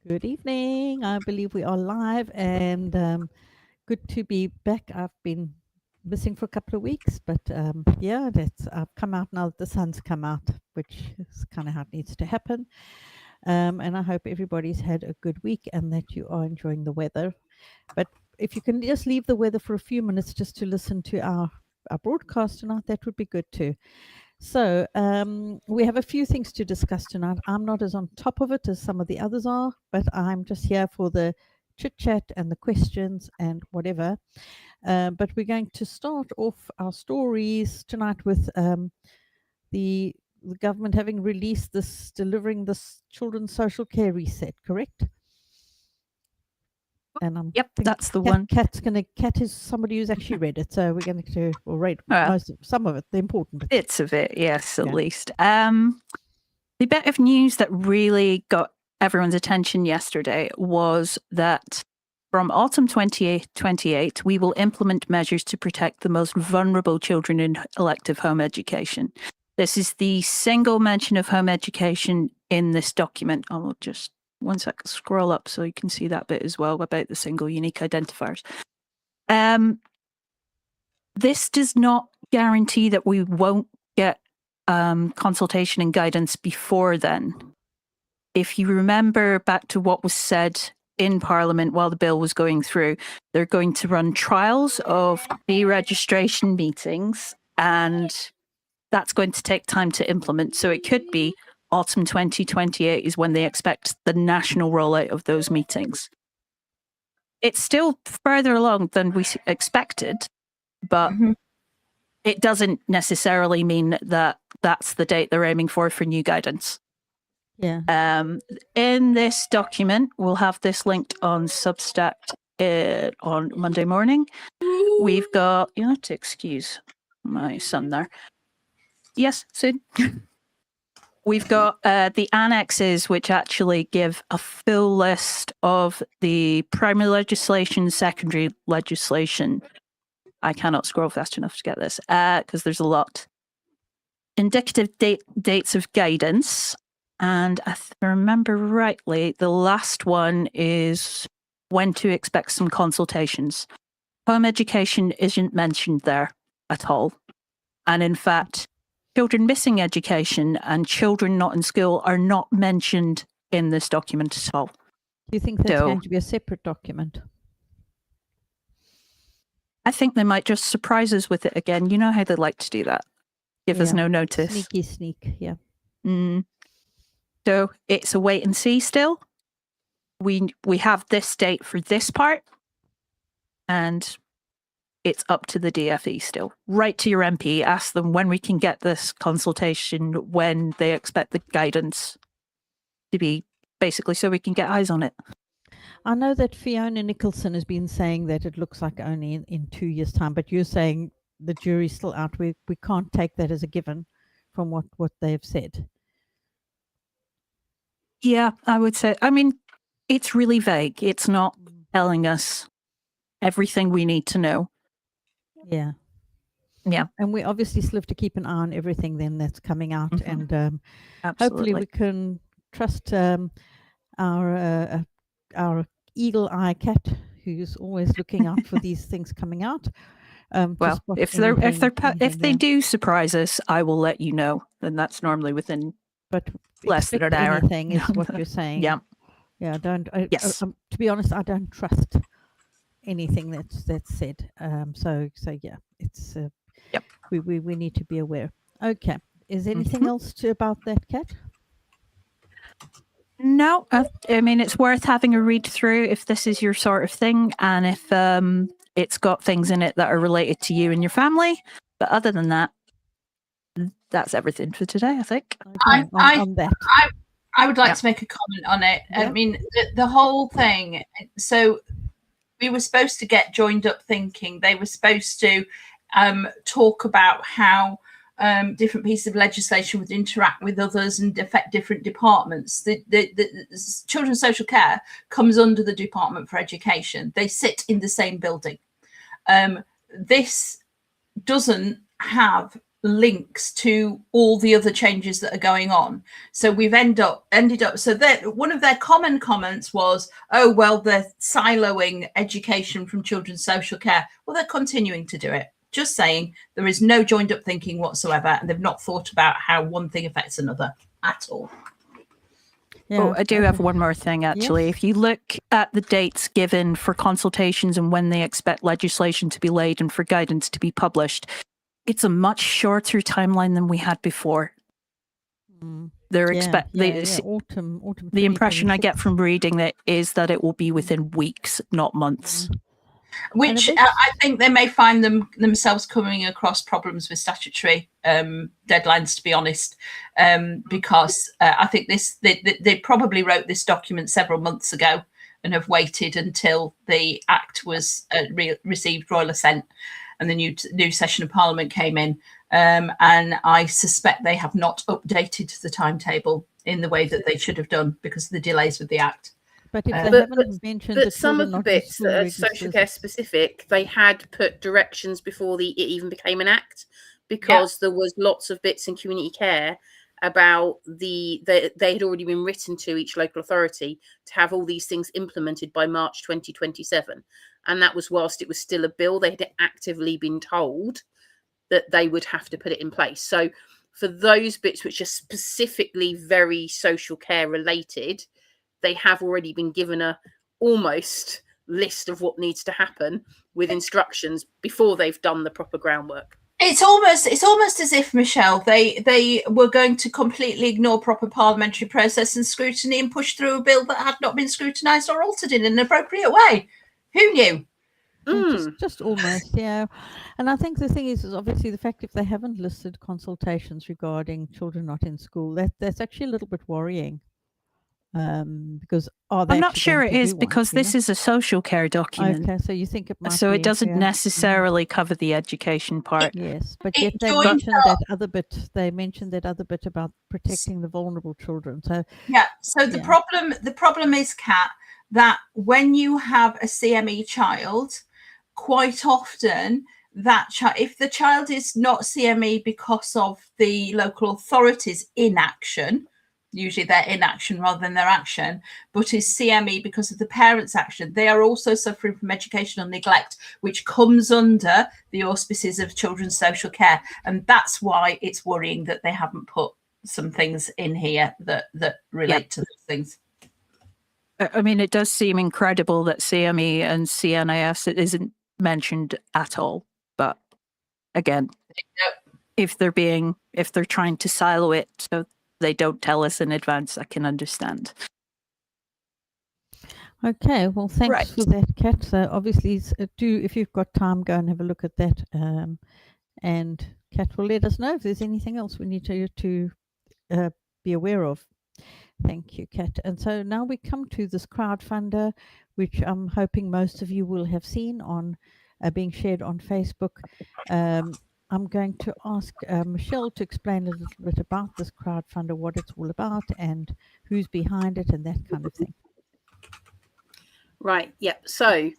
Good evening. I believe we are live and good to be back. I've been missing for a couple of weeks, but yeah, I've come out now that the sun's come out, which is kind of how it needs to happen. And I hope everybody's had a good week and that you are enjoying the weather. But if you can just leave the weather for a few minutes just to listen to our broadcast tonight, that would be good too. So we have a few things to discuss tonight. I'm not as on top of it as some of the others are, but I'm just here for the chit chat and the questions and whatever. But we're going to start off our stories tonight with the government having released delivering this children's social care reset, correct? And Yep, that's the one. Kat is somebody who's actually read it, so we're going to read some of it, the important bits of it, yes, at least. The bit of news that really got everyone's attention yesterday was that from autumn 2028, we will implement measures to protect the most vulnerable children in elective home education. This is the single mention of home education in this document. I will just one second scroll up so you can see that bit as well about the single unique identifiers. This does not guarantee that we won't get consultation and guidance before then. If you remember back to what was said in Parliament while the bill was going through, they're going to run trials of deregistration meetings, and that's going to take time to implement. So it could be autumn 2028 is when they expect the national rollout of those meetings. It's still further along than we expected, but it doesn't necessarily mean that that's the date they're aiming for new guidance. Yeah. In this document, we'll have this linked on Substack on Monday morning. We've got, you have to excuse my son there. Yes, Sid? We've got the annexes, which actually give a full list of the primary legislation, secondary legislation. I cannot scroll fast enough to get this because there's a lot. Indicative dates of guidance. And if I remember rightly, the last one is when to expect some consultations. Home education isn't mentioned there at all. And in fact, children missing education and children not in school are not mentioned in this document at all. Do you think that's going to be a separate document? I think they might just surprise us with it again. You know how they like to do that. Give us no notice. Sneak, yeah. So it's a wait and see still. We have this date for this part, and it's up to the DFE still. Write to your MP, ask them when we can get this consultation, when they expect the guidance to be, basically, so we can get eyes on it. I know that Fiona Nicholson has been saying that it looks like only in 2 years' time, but you're saying the jury's still out. We can't take that as a given from what they've said. Yeah, I would say, I mean, it's really vague. It's not telling us everything we need to know. Yeah. And we obviously still have to keep an eye on everything then that's coming out, and hopefully we can trust our eagle eye Kat, who's always looking out for these things coming out. Well, if they do surprise us, I will let you know. And that's normally within less than an hour. Anything is what you're saying. Yeah. To be honest, I don't trust anything that's said. So yeah, it's we need to be aware. Okay, is there anything else about that, Kat? No, I mean, it's worth having a read through if this is your sort of thing, and if it's got things in it that are related to you and your family. But other than that, that's everything for today, I think. Okay, I would like to make a comment on it. I mean, the whole thing. So we were supposed to get joined up thinking. They were supposed to talk about how different pieces of legislation would interact with others and affect different departments. The children's social care comes under the Department for Education. They sit in the same building. This doesn't have links to all the other changes that are going on. So we've ended up so that one of their common comments was, oh well, they're siloing education from children's social care. Well, they're continuing to do it. Just saying, there is no joined up thinking whatsoever, and they've not thought about how one thing affects another at all. Yeah, Oh, I do have one more thing, actually. Yes. If you look at the dates given for consultations and when they expect legislation to be laid and for guidance to be published, it's a much shorter timeline than we had before. They're autumn. The impression I get 2026. from reading that is that it will be within weeks, not months. Which I think they may find themselves coming across problems with statutory deadlines, to be honest, because I think they probably wrote this document several months ago and have waited until the Act was received royal assent and the new session of Parliament came in. And I suspect they have not updated the timetable in the way that they should have done because of the delays with the Act. But if they haven't mentioned but some of the bits that are social care specific, they had put directions before it even became an act, because there was lots of bits in community care about they had already been written to each local authority to have all these things implemented by March 2027. And that was whilst it was still a bill. They had actively been told that they would have to put it in place. So for those bits which are specifically very social care related, they have already been given a almost list of what needs to happen with instructions before they've done the proper groundwork. It's almost as if, Michelle, they were going to completely ignore proper parliamentary process and scrutiny and push through a bill that had not been scrutinised or altered in an appropriate way. Who knew? Just almost, yeah. And I think the thing is obviously the fact if they haven't listed consultations regarding children not in school, that's actually a little bit worrying. Because I'm not sure it is, because this is a social care document. Okay, so you think it might so be, it doesn't necessarily cover the education part. Yes, but yet they mentioned that other bit. They mentioned that other bit about protecting the vulnerable children. So So the problem is, Kat, that when you have a CME child, quite often that if the child is not CME because of the local authorities' inaction, usually their inaction rather than their action, but is CME because of the parents' action, they are also suffering from educational neglect, which comes under the auspices of children's social care. And that's why it's worrying that they haven't put some things in here that relate to those things. I mean, it does seem incredible that CME and CNAS isn't mentioned at all. But again, if they're trying to silo it so they don't tell us in advance, I can understand. Okay, well, thanks for that, Kat. So obviously, if you've got time, go and have a look at that. And Kat will let us know if there's anything else we need to be aware of. Thank you, Kat. And so now we come to this crowdfunder, which I'm hoping most of you will have seen on being shared on Facebook. I'm going to ask Michelle to explain a little bit about this crowdfunder, what it's all about and who's behind it and that kind of thing. Right, yep. So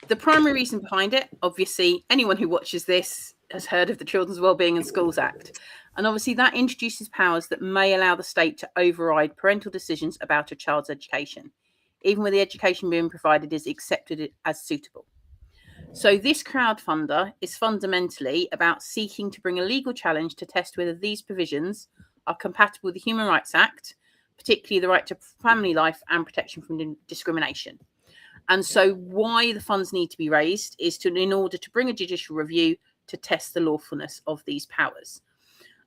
the primary reason behind it, obviously, anyone who watches this has heard of the Children's Wellbeing and Schools Act. And obviously that introduces powers that may allow the state to override parental decisions about a child's education, even when the education being provided is accepted as suitable. So this crowdfunder is fundamentally about seeking to bring a legal challenge to test whether these provisions are compatible with the Human Rights Act, particularly the right to family life and protection from discrimination. And so why the funds need to be raised is in order to bring a judicial review to test the lawfulness of these powers.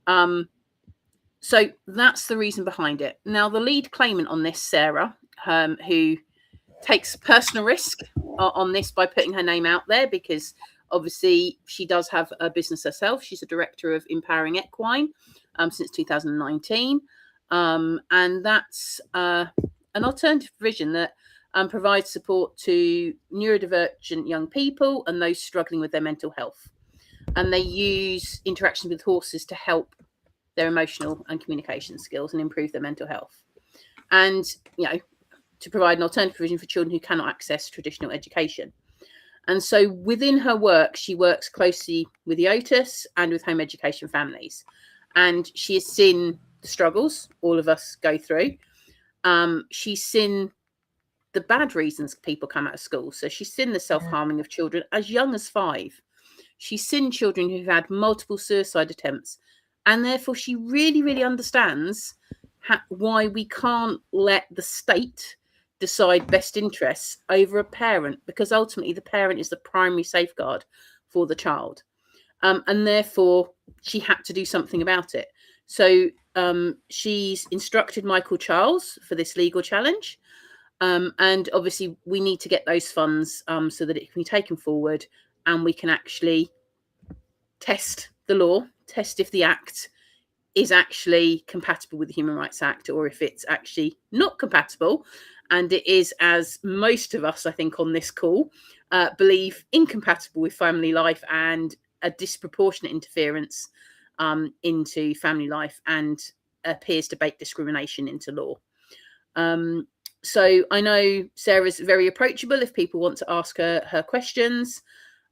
So that's the reason behind it. Now, the lead claimant on this, Sarah, who takes personal risk on this by putting her name out there, because obviously she does have a business herself. She's a director of Empowering Equine since 2019. And that's an alternative provision that provides support to neurodivergent young people and those struggling with their mental health. And they use interactions with horses to help their emotional and communication skills and improve their mental health. And, to provide an alternative provision for children who cannot access traditional education. And so within her work, she works closely with the Otis and with home education families. And she has seen the struggles all of us go through. She's seen the bad reasons people come out of school. So she's seen the self-harming of children as young as 5. She's seen children who've had multiple suicide attempts. And therefore, she really, really understands why we can't let the state decide best interests over a parent, because ultimately the parent is the primary safeguard for the child. And therefore, she had to do something about it. So she's instructed Michael Charles for this legal challenge. And obviously, we need to get those funds so that it can be taken forward and we can actually test the law, test if the Act is actually compatible with the Human Rights Act, or if it's actually not compatible. And it is, as most of us, I think, on this call, believe incompatible with family life and a disproportionate interference into family life, and appears to bake discrimination into law. So I know Sarah's very approachable if people want to ask her questions.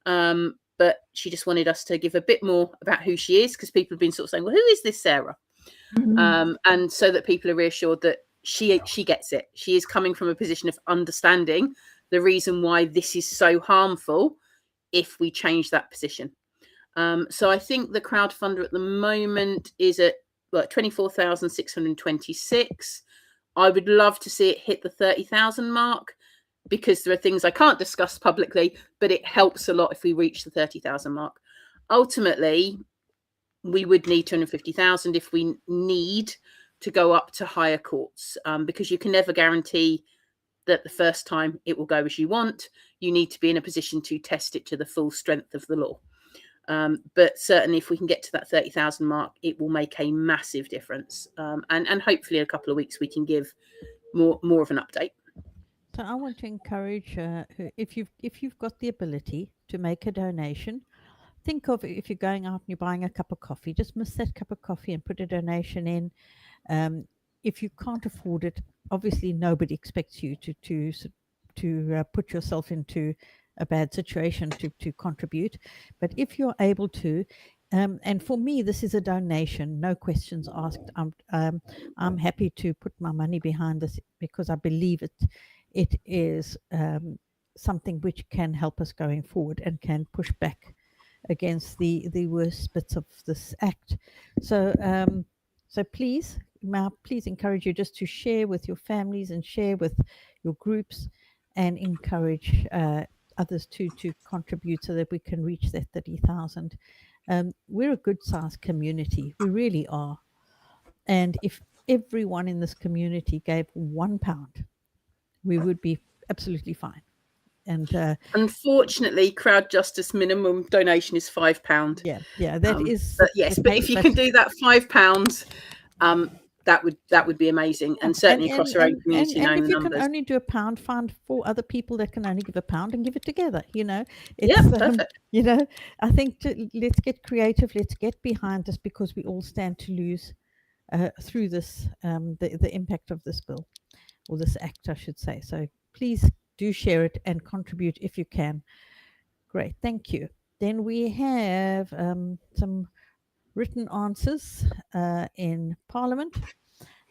But she just wanted us to give a bit more about who she is, because people have been sort of saying, well, who is this Sarah? And so that people are reassured that she gets it. She is coming from a position of understanding the reason why this is so harmful if we change that position. So I think the crowdfunder at the moment is at 24,626. I would love to see it hit the 30,000 mark, because there are things I can't discuss publicly, but it helps a lot if we reach the 30,000 mark. Ultimately, we would need 250,000 if we need to go up to higher courts, because you can never guarantee that the first time it will go as you want. You need to be in a position to test it to the full strength of the law. But certainly if we can get to that 30,000 mark, it will make a massive difference. And hopefully in a couple of weeks, we can give more of an update. So I want to encourage, if you've got the ability to make a donation, think of if you're going out and you're buying a cup of coffee, just miss that cup of coffee and put a donation in. If you can't afford it, obviously nobody expects you to put yourself into a bad situation to contribute. But if you're able to, and for me, this is a donation, no questions asked. I'm happy to put my money behind this because I believe it is something which can help us going forward and can push back against the worst bits of this Act. So please encourage you just to share with your families and share with your groups, and encourage others to contribute so that we can reach that 30,000. We're a good sized community, we really are. And if everyone in this community gave £1, we would be absolutely fine. And unfortunately, Crowd Justice minimum donation is £5. Yeah, that is. But yes, but if you can do that £5, that would be amazing, and certainly across our own community. And if you numbers. can only do £1, find 4 other people that can only give £1 and give it together. Perfect. I think let's get creative. Let's get behind this, because we all stand to lose through this, the impact of this bill, or this Act, I should say. So please do share it and contribute if you can. Great, thank you. Then we have some written answers in Parliament.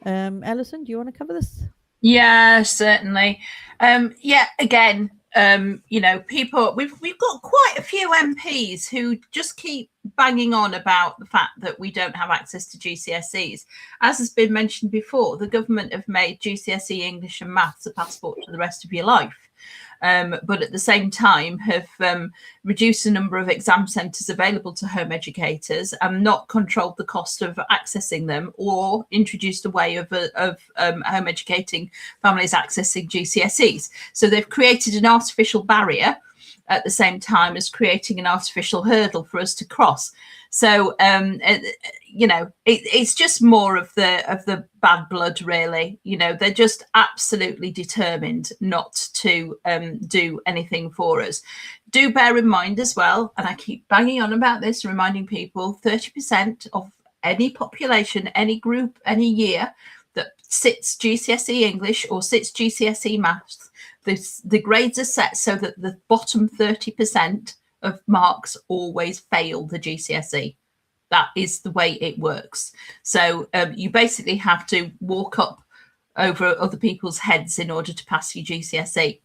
Alison, do you want to cover this? Yeah, certainly. Again, people, we've got quite a few MPs who just keep banging on about the fact that we don't have access to GCSEs. As has been mentioned before, the government have made GCSE English and Maths a passport to the rest of your life. But at the same time have reduced the number of exam centres available to home educators and not controlled the cost of accessing them, or introduced a way of home educating families accessing GCSEs. So they've created an artificial barrier at the same time as creating an artificial hurdle for us to cross. So, it's just more of the bad blood, really. They're just absolutely determined not to do anything for us. Do bear in mind as well, and I keep banging on about this, reminding people, 30% of any population, any group, any year that sits GCSE English or sits GCSE Maths The grades are set so that the bottom 30% of marks always fail the GCSE. That is the way it works. So you basically have to walk up over other people's heads in order to pass your GCSE.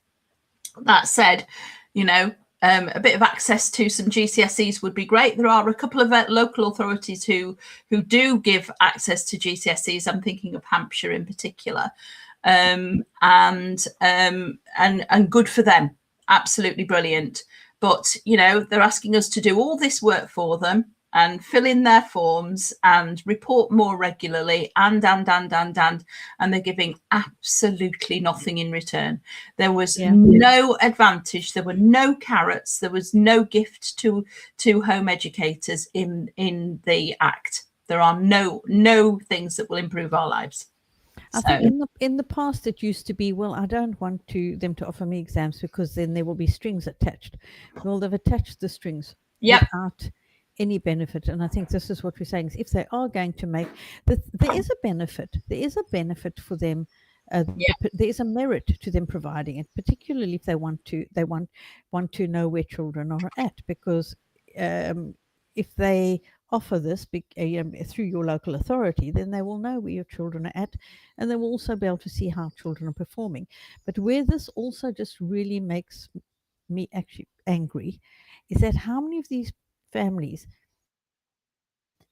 That said, you know, a bit of access to some GCSEs would be great. There are a couple of local authorities who do give access to GCSEs. I'm thinking of Hampshire in particular, and good for them. Absolutely brilliant. But you know, they're asking us to do all this work for them and fill in their forms and report more regularly, and they're giving absolutely nothing in return. There was no advantage, there were no carrots, there was no gift to home educators in the Act. There are no things that will improve our lives. I think in the past it used to be, well, I don't want them to offer me exams because then there will be strings attached. Well, they've attached the strings without any benefit, and I think this is what we're saying, is if they are going to make there is a benefit for them. There is a merit to them providing it, particularly if they want to know where children are at, because if they offer this through your local authority, then they will know where your children are at, and they will also be able to see how children are performing. But where this also just really makes me actually angry is that how many of these families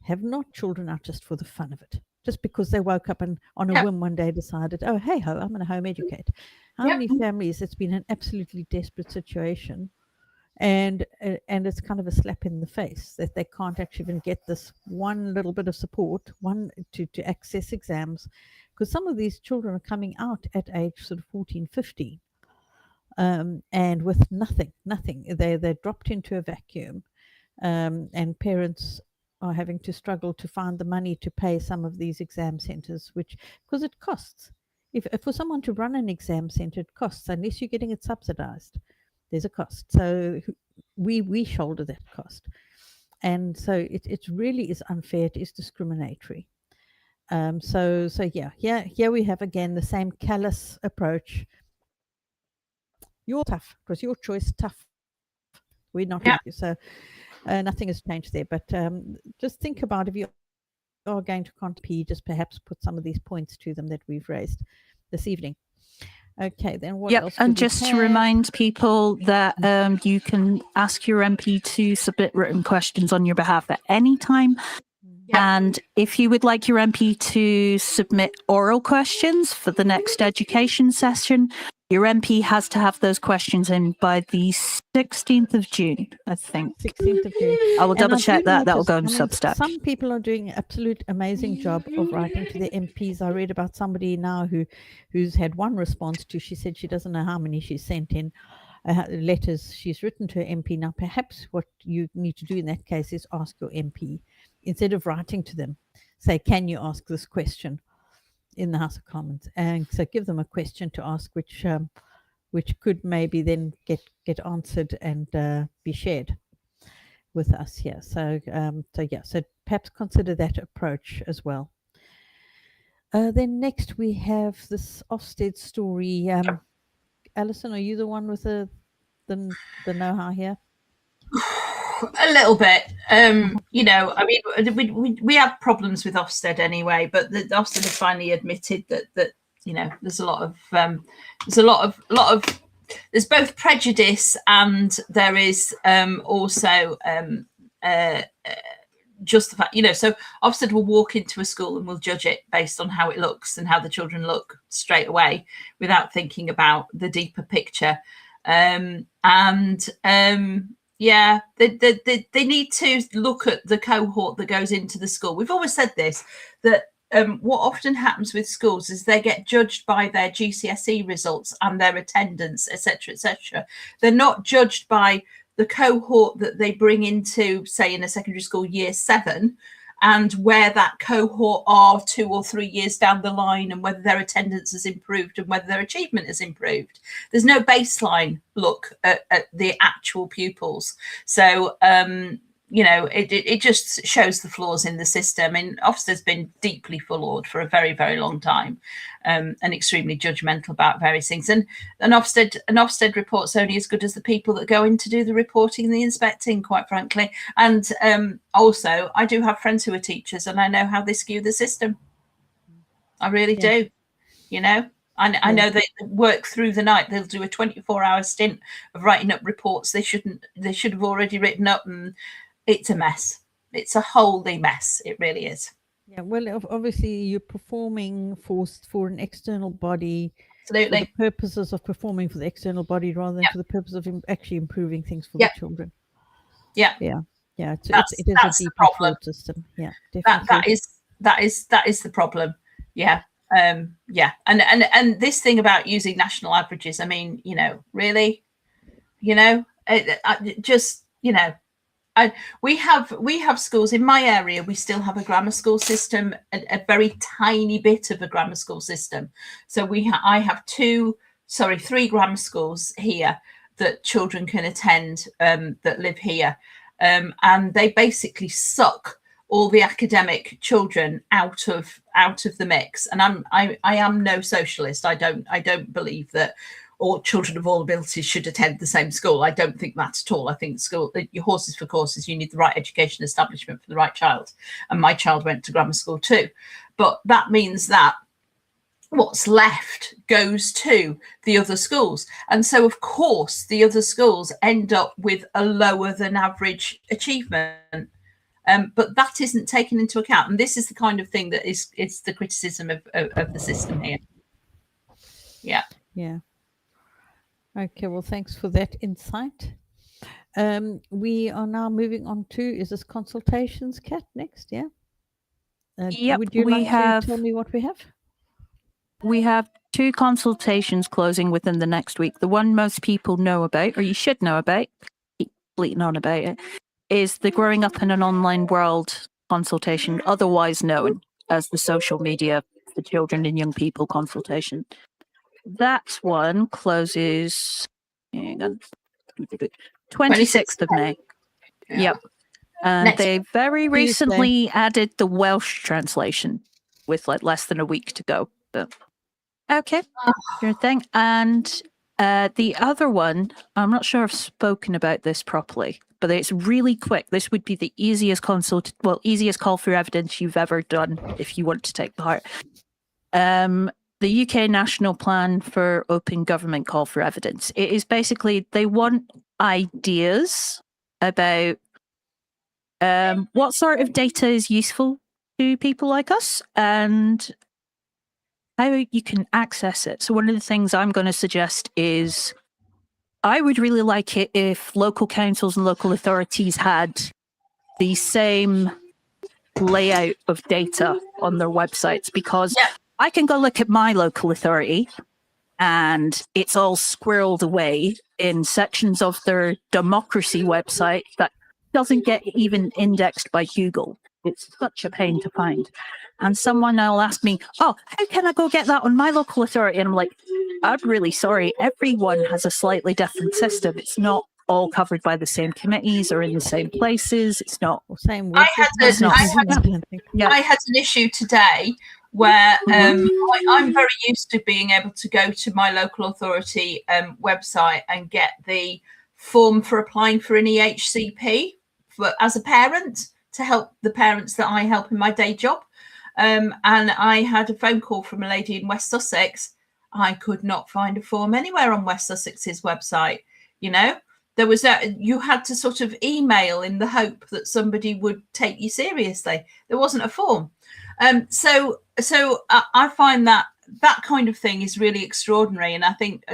have not children out just for the fun of it, just because they woke up and on a whim one day decided, oh, hey ho, I'm going to home educate. How many families, it's been an absolutely desperate situation, and it's kind of a slap in the face that they can't actually even get this one little bit of support, to access exams, because some of these children are coming out at age sort of 14, 15, and with nothing. They're dropped into a vacuum. And parents are having to struggle to find the money to pay some of these exam centers, because it costs. If for someone to run an exam center, it costs, unless you're getting it subsidized. There's a cost. So we shoulder that cost, and so it really is unfair. It is discriminatory. So here we have again the same callous approach. You're tough because your choice tough. We're not with you. So nothing has changed there. But just think about, if you are going to contact, just perhaps put some of these points to them that we've raised this evening. Okay, then what else? And just to remind people that you can ask your MP to submit written questions on your behalf at any time. And if you would like your MP to submit oral questions for the next education session, your MP has to have those questions in by the 16th of June, I think. 16th of June. I will double check that. That will go in Substack. Some people are doing an absolute amazing job of writing to their MPs. I read about somebody now who's had one response to, she said she doesn't know how many she's sent in, letters she's written to her MP. Now, perhaps what you need to do in that case is ask your MP, instead of writing to them, say, can you ask this question in the House of Commons? And so give them a question to ask, which could maybe then get answered and be shared with us here. So so perhaps consider that approach as well. Then next we have this Ofsted story. Alison, are you the one with the know-how here? A little bit. You know, I mean, we have problems with Ofsted anyway, but the Ofsted have finally admitted that you know, there's a lot of there's both prejudice and there is also just the fact, you know, so Ofsted will walk into a school and will judge it based on how it looks and how the children look straight away, without thinking about the deeper picture. Yeah, they need to look at the cohort that goes into the school. We've always said this, that what often happens with schools is they get judged by their GCSE results and their attendance, etc., etc. They're not judged by the cohort that they bring into, say, in a secondary school year 7, and where that cohort are 2 or 3 years down the line, and whether their attendance has improved and whether their achievement has improved. There's no baseline look at the actual pupils. So, it just shows the flaws in the system. And Ofsted's been deeply flawed for a very, very long time, and extremely judgmental about various things. And an Ofsted report's only as good as the people that go in to do the reporting and the inspecting, quite frankly. And also, I do have friends who are teachers, and I know how they skew the system. I really do. I know they work through the night. They'll do a 24-hour stint of writing up reports they should have already written up, and it's a mess. It's a holy mess. It really is. Yeah, well, obviously you're performing for an external body. Absolutely. For the purposes of performing for the external body rather than for the purpose of actually improving things for the children. Yeah. Yeah. Yeah. It is that's a deep problem system. Yeah, definitely. That is the problem. Yeah. And this thing about using national averages, I mean, really, we have schools in my area. We still have a grammar school system, a very tiny bit of a grammar school system. So I have 3 grammar schools here that children can attend, that live here, and they basically suck all the academic children out of the mix. And I am no socialist. I don't believe that all children of all abilities should attend the same school. I don't think that at all. I think your horses for courses, you need the right education establishment for the right child. And my child went to grammar school too. But that means that what's left goes to the other schools. And so, of course, the other schools end up with a lower than average achievement. But that isn't taken into account. And this is the kind of thing that it's the criticism of the system here. Yeah. Yeah. Okay, well, thanks for that insight. We are now moving on to, is this consultations, Kat, next? Yeah. Yep, would you like to tell me what we have? We have 2 consultations closing within the next week. The one most people know about, or you should know about, keep bleating on about it, is the Growing Up in an Online World consultation, otherwise known as the Social Media for Children and Young People consultation. That one closes 26th of May. Yeah. Yep. And they very recently added the Welsh translation with less than a week to go. But okay, your thing. And the other one, I'm not sure I've spoken about this properly, but it's really quick. This would be the easiest call for evidence you've ever done if you want to take part. The UK National Plan for Open Government Call for Evidence. It is basically, they want ideas about what sort of data is useful to people like us and how you can access it. So one of the things I'm going to suggest is I would really like it if local councils and local authorities had the same layout of data on their websites, because I can go look at my local authority and it's all squirreled away in sections of their democracy website that doesn't get even indexed by Google. It's such a pain to find. And someone will ask me, oh, how can I go get that on my local authority? And I'm like, I'm really sorry. Everyone has a slightly different system. It's not all covered by the same committees or in the same places. It's not the same. I had an issue today where I'm very used to being able to go to my local authority website and get the form for applying for an EHCP as a parent to help the parents that I help in my day job. And I had a phone call from a lady in West Sussex. I could not find a form anywhere on West Sussex's website. There was you had to sort of email in the hope that somebody would take you seriously. There wasn't a form. So I find that kind of thing is really extraordinary. And I think,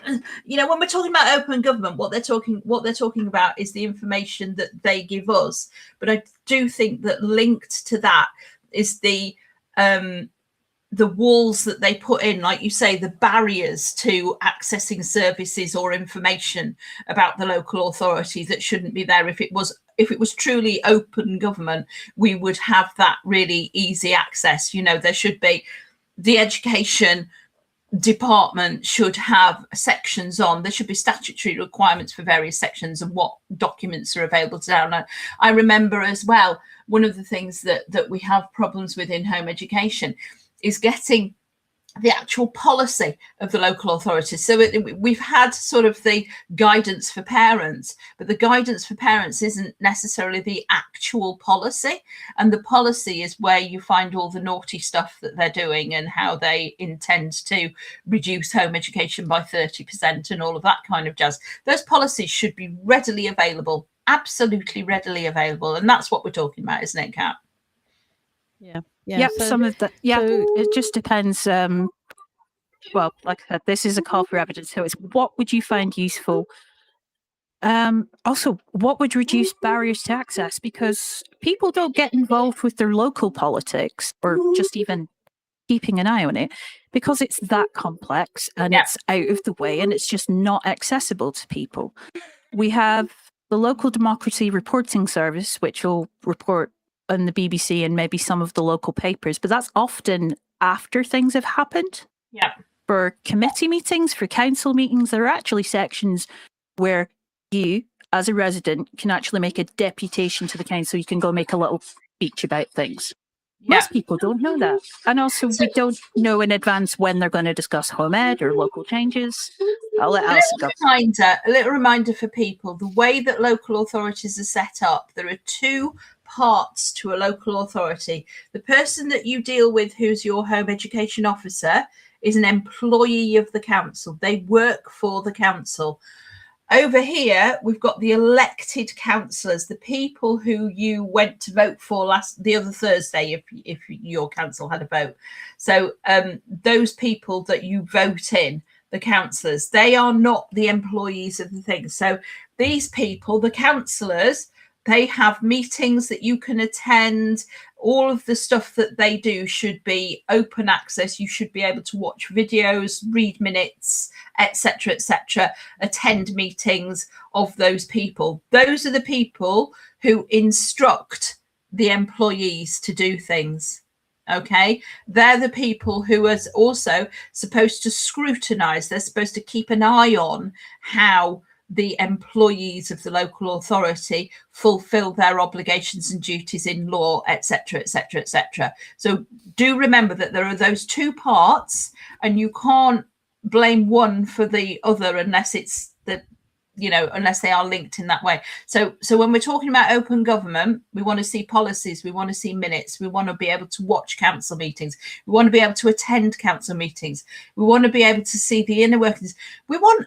when we're talking about open government, what they're talking about is the information that they give us. But I do think that linked to that is the walls that they put in, like you say, the barriers to accessing services or information about the local authority that shouldn't be there. If it was truly open government, we would have that really easy access. There should be the education department should have sections on. There should be statutory requirements for various sections and what documents are available to download. I remember as well, one of the things that we have problems with in home education is getting the actual policy of the local authorities. So we've had sort of the guidance for parents, but the guidance for parents isn't necessarily the actual policy. And the policy is where you find all the naughty stuff that they're doing and how they intend to reduce home education by 30% and all of that kind of jazz. Those policies should be readily available, absolutely readily available. And that's what we're talking about, isn't it, Kat? Yeah. Yep, So, some of the so- it just depends. Well, like I said, this is a call for evidence. So it's what would you find useful? Also, what would reduce barriers to access? Because people don't get involved with their local politics or just even keeping an eye on it because it's that complex and it's out of the way and it's just not accessible to people. We have the local democracy reporting service, which will report on the BBC and maybe some of the local papers, but that's often after things have happened. Yeah. For committee meetings, for council meetings, there are actually sections where you, as a resident, can actually make a deputation to the council. You can go make a little speech about things. Yeah. Most people don't know that. And also, we don't know in advance when they're going to discuss home ed or local changes. I'll let Alison go. A little reminder for people, the way that local authorities are set up, there are two parts to a local authority. The person that you deal with, who's your home education officer, is an employee of the council. They work for the council. Over here, we've got the elected councillors, the people who you went to vote for the other Thursday, if your council had a vote. So those people that you vote in, the councillors, they are not the employees of the thing. So these people, the councillors, they have meetings that you can attend. All of the stuff that they do should be open access. You should be able to watch videos, read minutes, etc., attend meetings of those people. Those are the people who instruct the employees to do things. Okay, they're the people who are also supposed to scrutinize. They're supposed to keep an eye on how the employees of the local authority fulfill their obligations and duties in law, etc., etc., etc. So do remember that there are those two parts, and you can't blame one for the other unless it's unless they are linked in that way. So when we're talking about open government, we want to see policies, we want to see minutes, we want to be able to watch council meetings, we want to be able to attend council meetings, we want to be able to see the inner workings. We want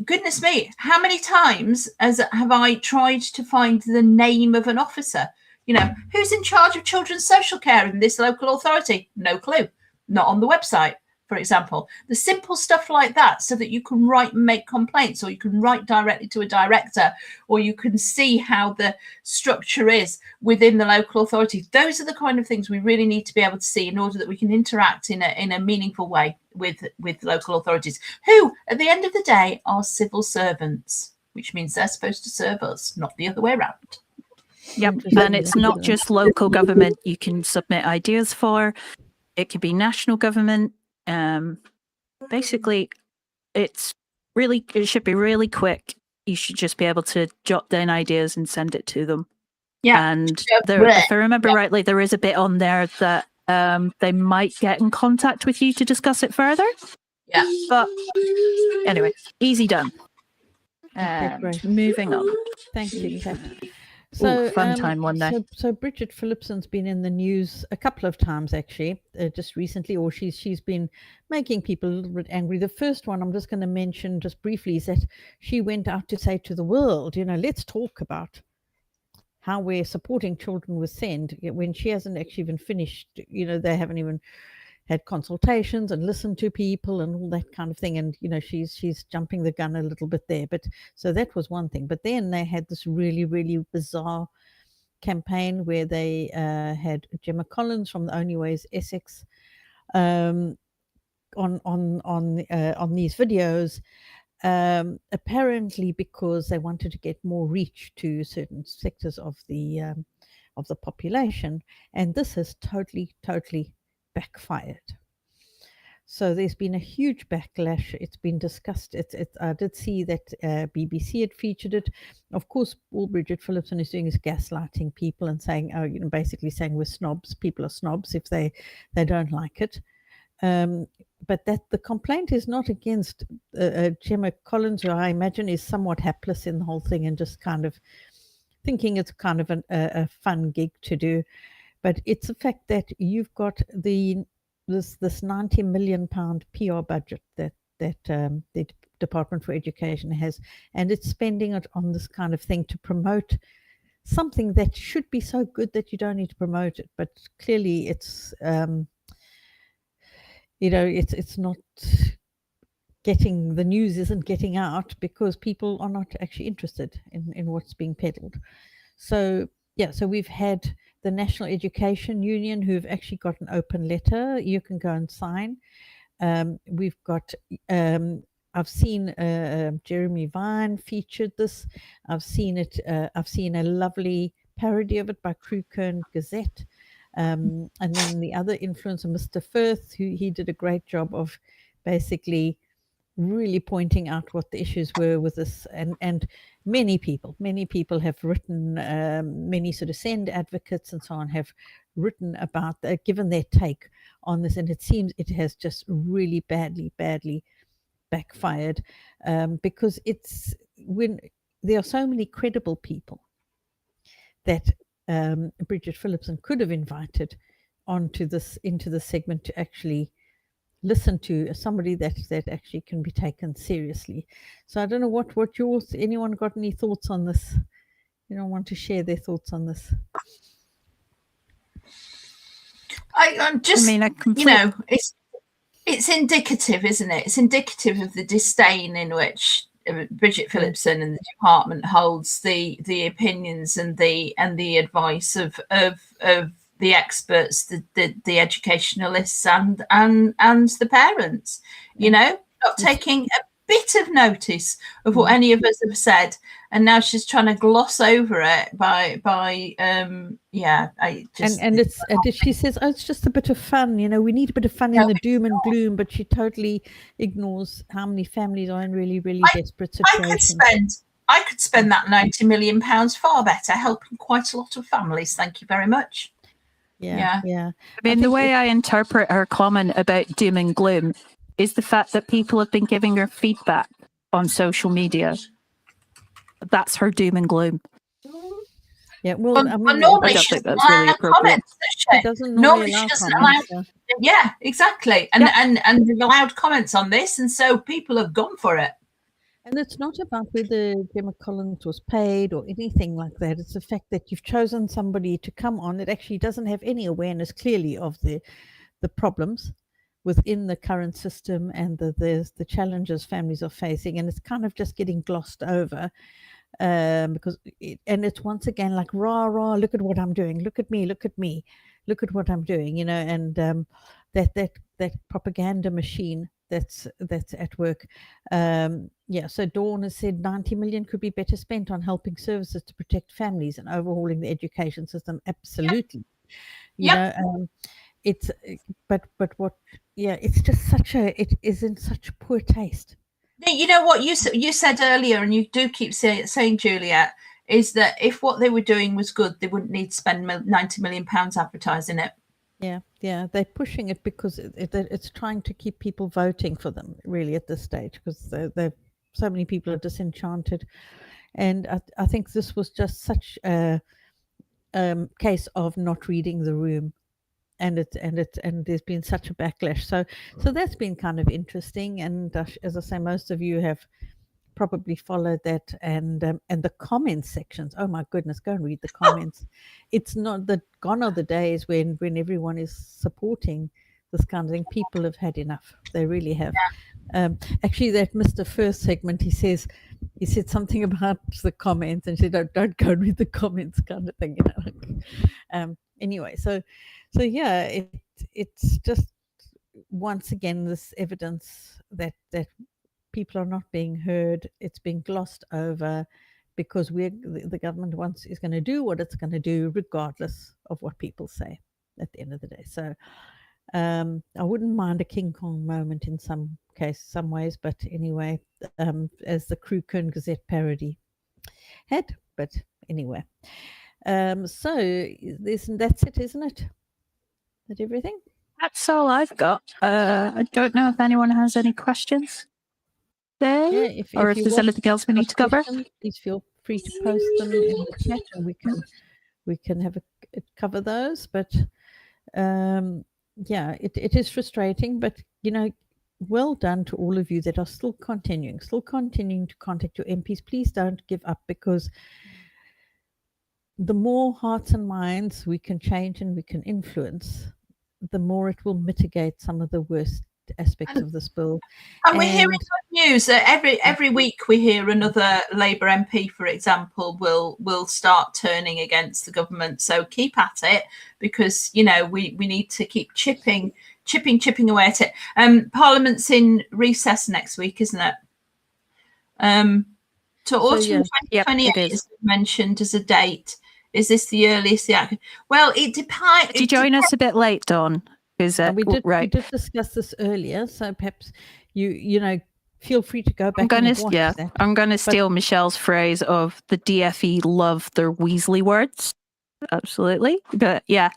goodness me, how many times have I tried to find the name of an officer? Who's in charge of children's social care in this local authority? No clue. Not on the website, for example. The simple stuff like that, so that you can write and make complaints, or you can write directly to a director, or you can see how the structure is within the local authority. Those are the kind of things we really need to be able to see in order that we can interact in a meaningful way with local authorities, who at the end of the day are civil servants, which means they're supposed to serve us, not the other way around. Yep, and it's not just local government you can submit ideas for. It could be national government. Basically, it should be really quick. You should just be able to jot down ideas and send it to them. Yeah. And if I remember rightly, there is a bit on there that they might get in contact with you to discuss it further. Yeah. But anyway, easy done. Great. Moving on. Thank you, Kat. So, fun time one day. So Bridget Phillipson's been in the news a couple of times, actually, just recently, or she's been making people a little bit angry. The first one I'm just going to mention just briefly is that she went out to say to the world, let's talk about how we're supporting children with SEND, when she hasn't actually even finished. They haven't even had consultations and listened to people and all that kind of thing. And, she's jumping the gun a little bit there. But so that was one thing. But then they had this really, really bizarre campaign where they had Gemma Collins from The Only Way is Essex on these videos, apparently because they wanted to get more reach to certain sectors of the population. And this has totally backfired. So there's been a huge backlash. It's been discussed. I did see that BBC had featured it. Of course, all Bridget Phillipson is doing is gaslighting people and saying, oh, basically saying we're snobs. People are snobs if they don't like it. But that the complaint is not against Gemma Collins, who I imagine is somewhat hapless in the whole thing and just kind of thinking it's kind of a fun gig to do. But it's the fact that you've got this £90 million PR budget that the Department for Education has, and it's spending it on this kind of thing to promote something that should be so good that you don't need to promote it. But clearly, it's it's not getting, the news isn't getting out because people are not actually interested in what's being peddled. So yeah, so we've had the National Education Union who've actually got an open letter you can go and sign. We've got I've seen Jeremy Vine featured this. I've seen it. I've seen a lovely parody of it by Crew Kern Gazette. And then the other influencer, Mr. Firth, who he did a great job of basically really pointing out what the issues were with this, and many people have written, many sort of SEND advocates and so on have written about given their take on this, and it seems it has just really badly backfired, because it's when there are so many credible people that Bridget Phillipson could have invited into the segment to actually listen to, somebody that actually can be taken seriously. So I don't know what anyone got any thoughts on this? You don't want to share their thoughts on this? I'm just, it's indicative, isn't it? It's indicative of the disdain in which Bridget Phillipson and the department holds the opinions and the advice of the experts, the educationalists and the parents, not taking a bit of notice of what any of us have said, and now she's trying to gloss over it she says, oh, it's just a bit of fun, we need a bit of fun in the doom and gloom, but she totally ignores how many families are in really desperate situations. I could spend that £90 million far better helping quite a lot of families. Thank you very much. Yeah. I mean, the way I interpret her comment about doom and gloom is the fact that people have been giving her feedback on social media. That's her doom and gloom. Yeah, well, I mean, normally I don't she think that's really appropriate. Normally she doesn't allow. Yeah, exactly. And they've allowed comments on this, and so people have gone for it. And it's not about whether Gemma Collins was paid or anything like that. It's the fact that you've chosen somebody to come on that actually doesn't have any awareness clearly of the problems within the current system and the challenges families are facing. And it's kind of just getting glossed over because it's once again like, rah, look at what I'm doing. Look at me. Look at what I'm doing, and that propaganda machine that's at work. So Dawn has said 90 million could be better spent on helping services to protect families and overhauling the education system. Absolutely. It's just it is in such poor taste. You know what you said earlier, and you do keep saying, Juliet, is that if what they were doing was good, they wouldn't need to spend £90 million advertising it. Yeah, they're pushing it because it's trying to keep people voting for them really at this stage, because so many people are disenchanted, and I think this was just such a case of not reading the room, and there's been such a backlash. So that's been kind of interesting, and as I say, most of you have probably followed that, and the comment sections. Oh my goodness, go and read the comments. It's not gone are the days when everyone is supporting this kind of thing. People have had enough. They really have. Actually, that Mr. First segment, he said something about the comments, and said, don't go and read the comments, kind of thing, Anyway, so yeah, it's just once again this evidence that people are not being heard. It's being glossed over because the government is going to do what it's going to do regardless of what people say at the end of the day. So I wouldn't mind a King Kong moment in some ways, but anyway, as the Crew Kern Gazette parody had. But anyway, so that's it, isn't it? That everything? That's all I've got. I don't know if anyone has any questions there, Yeah, or if there's anything else we need to cover. Please feel free to post them in the chat, and we can have cover those. But yeah, it is frustrating, but well done to all of you that are still continuing to contact your MPs. Please don't give up, because the more hearts and minds we can change and we can influence, the more it will mitigate some of the worst aspects of this bill. And we're hearing good news. Every week we hear another Labour MP, for example, will start turning against the government. So keep at it, because we need to keep chipping away at it. Parliament's in recess next week, isn't it? So autumn 2028 is mentioned as a date. Is this the earliest? Well, it depends. Did you join us a bit late, Dawn? We did discuss this earlier, so perhaps you feel free to go back. I'm going to steal Michelle's phrase of the DFE love their Weasley words. Absolutely, but yeah,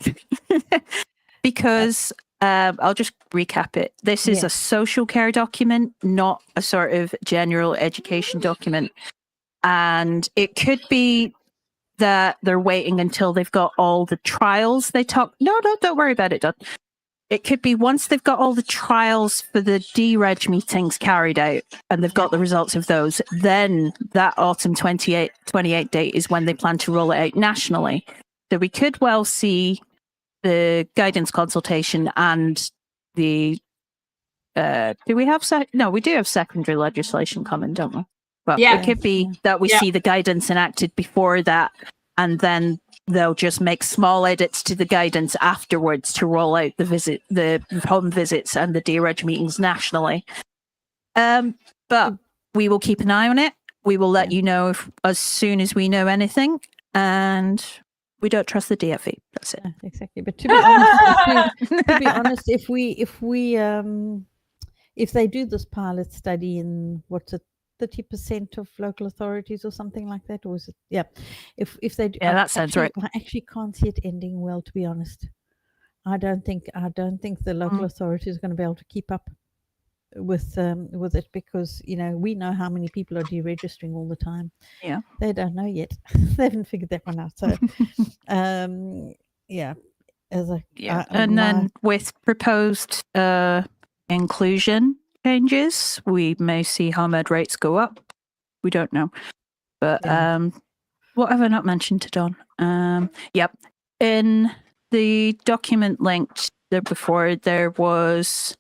because I'll just recap it. This is a social care document, not a sort of general education document, and it could be that they're waiting until they've got all the trials they talk. No, don't worry about it, Dawn. It could be once they've got all the trials for the DREG meetings carried out and they've got the results of those, then that autumn 28 date is when they plan to roll it out nationally. So we could well see the guidance consultation and the do we have we do have secondary legislation coming, don't we? Well, it could be that we see the guidance enacted before that, and then they'll just make small edits to the guidance afterwards to roll out the home visits and the DREG meetings nationally. But we will keep an eye on it. We will let you know as soon as we know anything, and we don't trust the DFE. That's it. Exactly. But to be honest, if they do this pilot study in 30% of local authorities or something like that, or is it? Yeah, if they do, that sounds right. I actually can't see it ending well, to be honest. I don't think the local authorities are going to be able to keep up with it, because we know how many people are deregistering all the time. Yeah, they don't know yet. They haven't figured that one out. So then with proposed inclusion changes, we may see HOMED rates go up. We don't know. But what have I not mentioned to Dawn? In the document linked there before, there was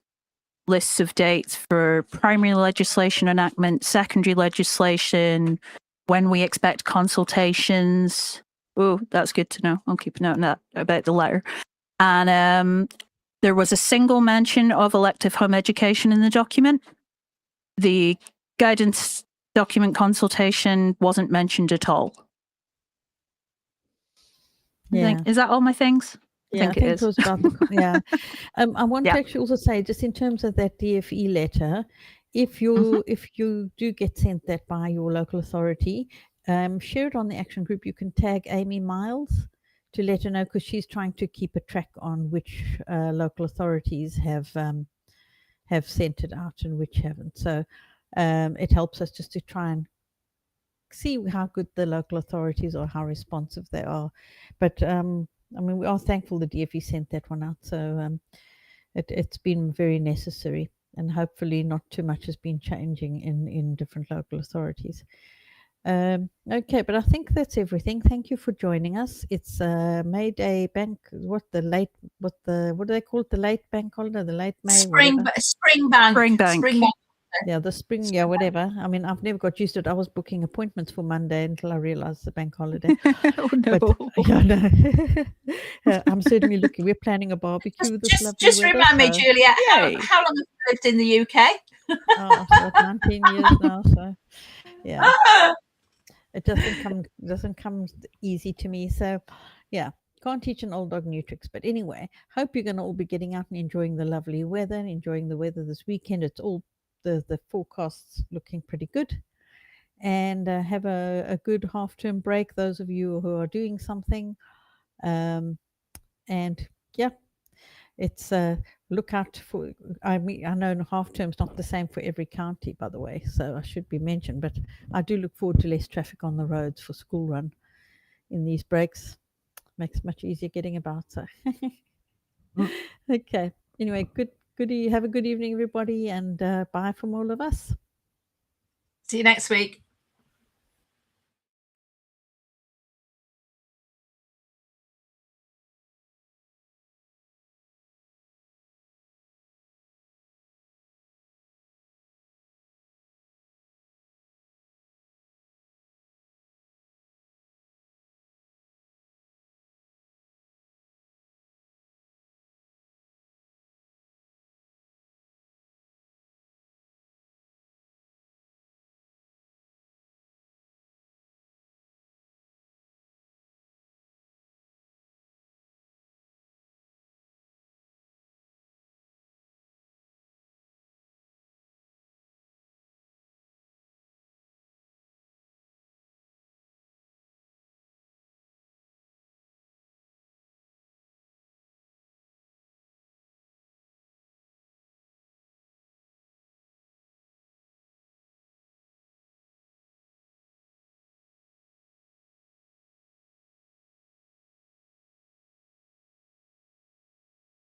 lists of dates for primary legislation enactment, secondary legislation, when we expect consultations. Oh, that's good to know. I'll keep a note on that about the letter. And there was a single mention of elective home education in the document. The guidance document consultation wasn't mentioned at all. Is that all my things? Yeah, I think it was about I want to actually also say, just in terms of that DFE letter, if you do get sent that by your local authority, share it on the action group. You can tag Amy Miles to let her know, because she's trying to keep a track on which local authorities have sent it out and which haven't. So it helps us just to try and see how good the local authorities are, how responsive they are. But we are thankful the DFE sent that one out. So it's been very necessary, and hopefully not too much has been changing in different local authorities. Okay, but I think that's everything. Thank you for joining us. It's May Day bank. What do they call it? The late bank holiday, the late May. Spring bank. Yeah, the spring. Yeah, whatever. I've never got used to it. I was booking appointments for Monday until I realized the bank holiday. Oh no! But, I'm certainly looking. We're planning a barbecue. Just remind me, Julia. How long have you lived in the UK? About 19 years now. So yeah. It doesn't come easy to me. So yeah, Can't teach an old dog new tricks. But anyway, hope you're going to all be getting out and enjoying the lovely weather and enjoying the weather this weekend. It's all the forecasts looking pretty good. And have a good half-term break, those of you who are doing something. And yeah, it's look out for, I mean, I know half-term's not the same for every county, by the way, so I should be mentioned, but I do look forward to less traffic on the roads for school run in these breaks. Makes it much easier getting about. So okay, anyway, have a good evening, everybody, and bye from all of us. See you next week.